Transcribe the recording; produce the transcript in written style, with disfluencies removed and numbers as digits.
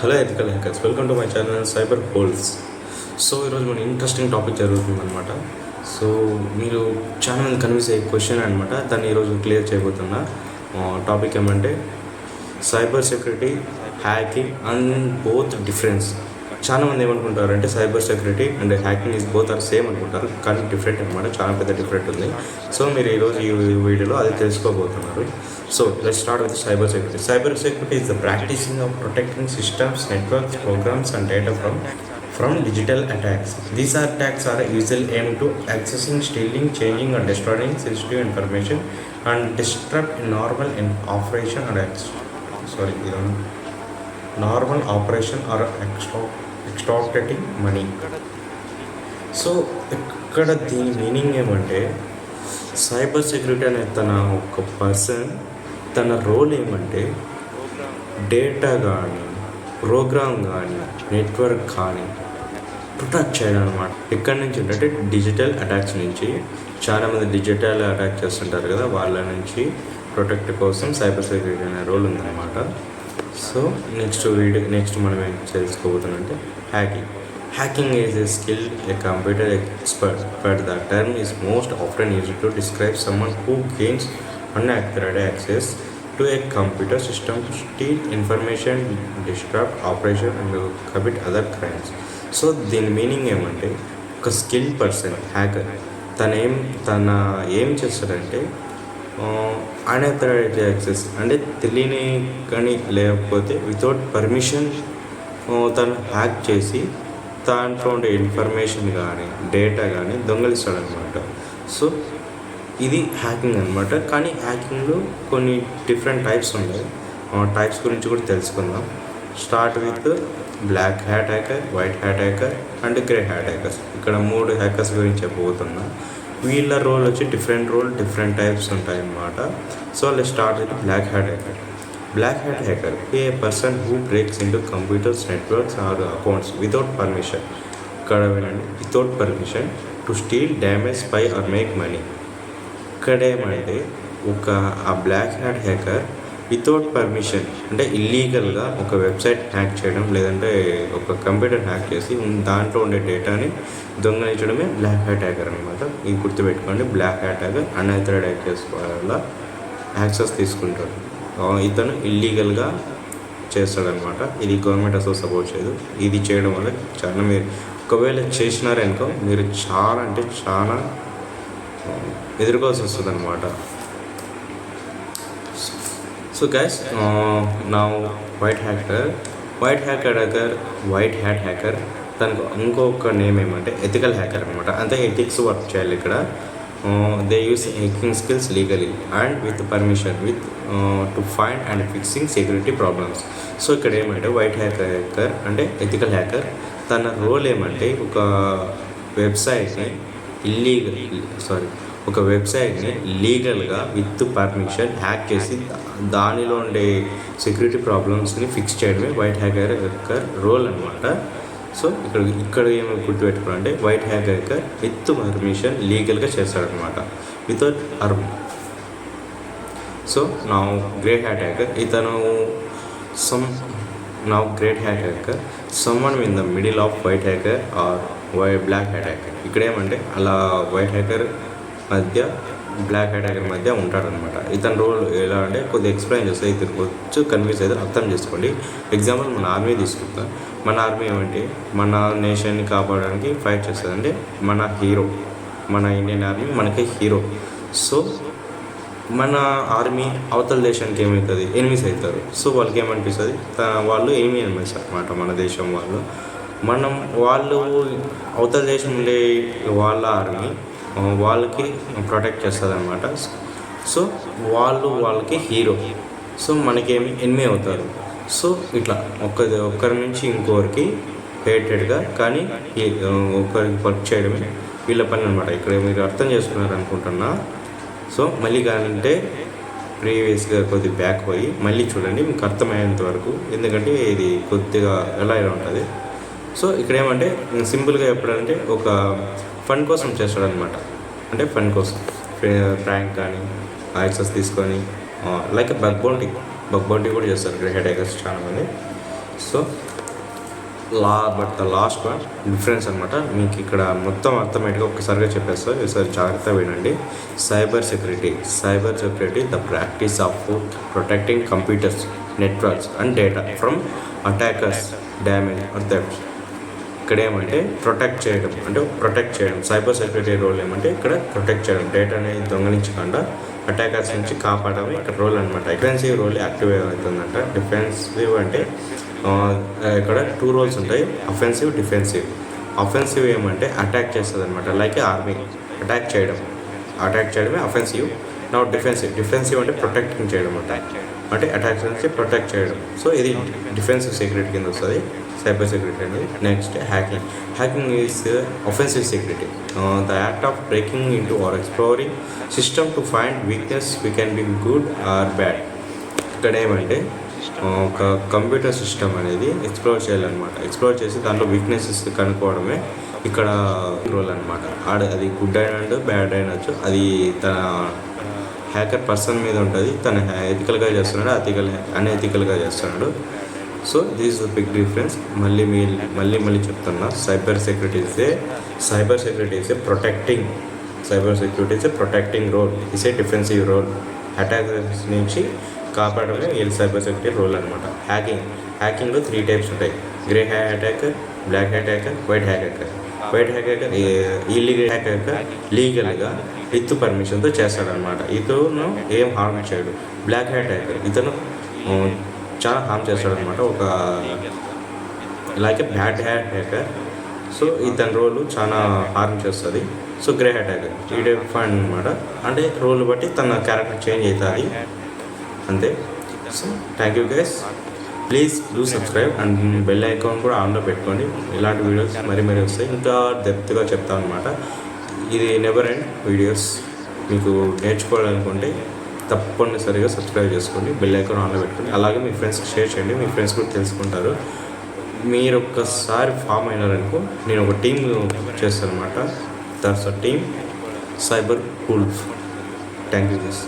Hello ethical hackers, welcome to my channel cyber holes. So ఈరోజు మన interesting topic జరుగుతుందన్నమాట. So మీరు చాలా మంది కన్ఫ్యూజ్ అయ్యే క్వశ్చన్ అనమాట, దాన్ని ఈరోజు క్లియర్ చేయబోతున్నా. టాపిక్ ఏమంటే cyber security, hacking and both difference. చాలా మంది ఏమనుకుంటారు అంటే cyber security and hacking is both are same అనుకుంటారు, కానీ డిఫరెంట్ అనమాట, చాలా పెద్ద డిఫరెంట్ ఉంది. సో మీరు ఈరోజు ఈ వీడియోలో అది తెలుసుకోబోతున్నారు. So let's start with cyber security. Cyber security is the practicing of protecting systems, networks, programs, and data from digital attacks. These attacks are usually aimed to accessing, stealing, changing, or destroying sensitive information and disrupt normal operation or normal operation or extorting money. So ఇక్కడ దీని meaning ఏమంటే cyber security అనే ఒక person తన role ఏమంటే data కానీ, programme కానీ, network కానీ ప్రొటెక్ట్ చేయడం అనమాట. ఎక్కడి నుంచి అంటే డిజిటల్ అటాక్స్ నుంచి. చాలామంది డిజిటల్ అటాక్ చేస్తుంటారు కదా, వాళ్ళ నుంచి ప్రొటెక్ట్ కోసం సైబర్ సెక్యూరిటీ అనే రోల్ ఉందన్నమాట. సో నెక్స్ట్ మనం ఏం తెలుసుకోబోతున్నామంటే hacking. Hacking is a skill a computer expert, but the term is most often used to describe someone who gains unauthorized access to a computer system to steal information, disrupt operation and commit other crimes. So దీని meaning ఏమంటే ఒక skill person hacker తన ఏం చేస్తాడంటే unauthorised access అంటే తెలియని కానీ లేకపోతే వితౌట్ పర్మిషన్ తను హ్యాక్ చేసి దాంట్లో ఉండే ఇన్ఫర్మేషన్ కానీ, డేటా కానీ దొంగలిస్తాడనమాట. సో ఇది హ్యాకింగ్ అనమాట. కానీ హ్యాకింగ్లో కొన్ని డిఫరెంట్ టైప్స్ ఉన్నాయి. టైప్స్ గురించి కూడా తెలుసుకుందాం. Start with black hat hacker, white hat hacker and grey hat hackers. ఇక్కడ 3 హ్యాకర్స్ గురించి చెప్పబోతున్నా. వీళ్ళ రోల్ వచ్చి డిఫరెంట్ టైప్స్ ఉంటాయి అన్నమాట. So let's start with black hat hacker. Black hat hacker is a person who breaks into computers, networks or accounts without permission. Without permission to steal, damage, spy or make money. ఇక్కడ ఏమంటే ఆ black hat hacker without permission అంటే ఇల్లీగల్గా ఒక website hack చేయడం, లేదంటే ఒక computer hack చేసి దాంట్లో ఉండే డేటాని దొంగలించడమే బ్లాక్ హ్యాట్ హ్యాకర్ అనమాట. ఇది గుర్తుపెట్టుకోండి. Black hat hacker unauthorised access వల్ల యాక్సెస్ తీసుకుంటాడు. ఇతను ఇల్లీగల్గా చేస్తాడనమాట. ఇది గవర్నమెంట్ అసలు సపోర్ట్ చేయదు. ఇది చేయడం వల్ల చాలా మీరు ఒకవేళ చేసినారనుకో మీరు చాలా ఎదుర్కోవాల్సి వస్తుంది అనమాట. సో గైస్, నా వైట్ హ్యాట్ హ్యాకర్ తనకు ఇంకొక నేమ్ ఏమంటే ఎథికల్ హ్యాకర్ అనమాట. అంటే ఎథిక్స్ వర్క్ చేయాలి ఇక్కడ. They use hacking skills legally and with permission to find and fixing security problems. So ఇక్కడ ఏమంటే వైట్ హ్యాకర్ అంటే ఎథికల్ హ్యాకర్ తన రోల్ ఏమంటే ఒక వెబ్సైట్ని లీగల్గా విత్ పర్మిషన్ హ్యాక్ చేసి దానిలో ఉండే సెక్యూరిటీ ప్రాబ్లమ్స్ని ఫిక్స్ చేయడమే వైట్ హ్యాకర్ రోల్ అనమాట. సో ఇక్కడ ఏమి గుర్తుపెట్టుకోవాలంటే వైట్ హ్యాకర్ విత్ పర్మిషన్ లీగల్గా చేస్తాడనమాట, వితౌట్ అర్మ్. సో నా grey hat hacker someone in the middle of white hacker or black hat hacker. ఇక్కడ ఏమంటే అలా వైట్ హ్యాకర్ మధ్య బ్లాక్ హ్యాట్ హ్యాకర్ మధ్య ఉంటాడనమాట. ఇతని రోల్ ఎలా అంటే కొద్దిగా ఎక్స్ప్లెయిన్ చేస్తే ఇతను కొంచెం కన్ఫ్యూజ్ అయితే అర్థం చేసుకోండి. ఎగ్జాంపుల్ మన ఆర్మీ తీసుకుంటాం. మన ఆర్మీ ఏమంటే మన నేషన్ని కాపాడడానికి ఫైట్ చేస్తుంది. అంటే మన ఇండియన్ ఆర్మీ మనకి హీరో. సో మన ఆర్మీ అవతల దేశానికి ఏమవుతుంది, ఎనిమిస్ అవుతారు. సో వాళ్ళకి ఏమనిపిస్తుంది, వాళ్ళు ఎనిమిస్ అనమాట మన దేశం వాళ్ళు. వాళ్ళు అవతల దేశం ఉండే వాళ్ళ ఆర్మీ వాళ్ళకి ప్రొటెక్ట్ చేస్తుంది అనమాట. సో వాళ్ళకి హీరో. సో మనకేమి ఎనిమి అవుతారు. సో ఇట్లా ఒక్కరి నుంచి ఇంకొకరికి హేటెడ్గా కానీ ఒకరికి వర్క్ చేయడమే వీళ్ళ పని అనమాట. ఇక్కడ మీరు అర్థం చేసుకున్నారు అనుకుంటున్నా. సో మళ్ళీ కాదంటే ప్రీవియస్గా కొద్దిగా బ్యాక్ పోయి మళ్ళీ చూడండి, మీకు అర్థమయ్యేంత వరకు. ఎందుకంటే ఇది కొద్దిగా ఎలా ఉంటుంది. సో ఇక్కడ ఏమంటే సింపుల్గా చెప్పాలంటే ఒక ఫన్ కోసం చేస్తాడనమాట. అంటే ఫన్ కోసం ప్రాంక్ కానీ యాక్సెస్ తీసుకొని లైక్ బగ్ బౌంటీ కూడా చేస్తారు గ్రే హ్యాట్ హ్యాకర్స్ చాలామంది. So but the last one difference అనమాట. మీకు ఇక్కడ మొత్తం అర్థమయ్యేట్టుగా ఒక్కసారిగా చెప్పేస్తా, ఈసారి జాగ్రత్తగా వినండి. Cyber security the practice of protecting computers, networks and data from attackers, damage are theft. ఇక్కడ ఏమంటే ప్రొటెక్ట్ చేయడం. సైబర్ సెక్యూరిటీ రోల్ ఏమంటే ఇక్కడ ప్రొటెక్ట్ చేయడం, డేటాని దొంగలించకుండా అటాకర్స్ నుంచి కాపాడమే ఇక్కడ రోల్ అనమాట. డిఫెన్సివ్ రోల్ యాక్టివ్ అవుతుందంట. డిఫెన్సివ్ అంటే ఇక్కడ 2 రోల్స్ ఉంటాయి, అఫెన్సివ్, డిఫెన్సివ్. అఫెన్సివ్ ఏమంటే అటాక్ చేస్తుంది అనమాట, లైక్ ఆర్మీ అటాక్ చేయడమే అఫెన్సివ్. నా డిఫెన్సివ్ అంటే ప్రొటెక్టింగ్ చేయడం అంటే అటాక్స్ నుంచి ప్రొటెక్ట్ చేయడం. సో ఇది డిఫెన్సివ్ సెక్యూరిటీ కింద వస్తుంది సైబర్ సెక్యూరిటీ అనేది. Next hacking is offensive security, the act of breaking into or exploring system to find weakness, we can be good or bad. ఇక్కడ ఏమంటే ఒక కంప్యూటర్ సిస్టమ్ అనేది ఎక్స్ప్లోర్ చేసి దాంట్లో వీక్నెసెస్ కనుక్కోవడమే ఇక్కడ రోల్ అనమాట. అది గుడ్ అయినా బ్యాడ్ అయినచ్చు, అది తన హ్యాకర్ పర్సన్ మీద ఉంటుంది. తను ఎథికల్గా చేస్తున్నాడు, అన్ఎథికల్గా చేస్తున్నాడు. So this is the big difference. మళ్ళీ చెప్తున్నా, cyber security is a protecting role, is a defensive role. Attackers నుంచి కాపాడమే వీళ్ళు సైబర్ సెక్యూరిటీ రోల్ అనమాట. హ్యాకింగ్లో 3 టైప్స్ ఉంటాయి: grey hacker, black hacker, white hacker. Illegal hacker లీగల్గా విత్ పర్మిషన్తో చేస్తాడనమాట. ఇతను ఏం హార్మ్ చేయడు. బ్లాక్ హ్యాకర్ ఇతను చాలా హార్మ్ చేస్తాడనమాట, ఒక లైక్ బ్యాడ్ హ్యాకర్. సో ఇతని రోలు చాలా హార్మ్ చేస్తుంది. సో గ్రే హ్యాకర్ ఈ టైప్ అనమాట. అంటే రోల్ బట్టి తన క్యారెక్టర్ చేంజ్ అవుతుంది అంతే. So thank you guys, please do subscribe and bell icon కూడా ఆన్లో పెట్టుకోండి. ఇలాంటి వీడియోస్ మరీ వస్తాయి. ఇంకా డెప్త్గా చెప్తాను అనమాట. ఇది నెవర్ ఎండ్ వీడియోస్. మీకు నేర్చుకోవాలనుకుంటే తప్పనిసరిగా సబ్స్క్రైబ్ చేసుకోండి, బెల్ ఐకాన్ ఆన్లో పెట్టుకోండి. అలాగే మీ ఫ్రెండ్స్కి షేర్ చేయండి, మీ ఫ్రెండ్స్ కూడా తెలుసుకుంటారు. మీరు ఒక్కసారి ఫామ్ అయినారనుకో, నేను ఒక టీమ్ చేస్తాను అనమాట. That's a team cyber wolf. Thank you guys.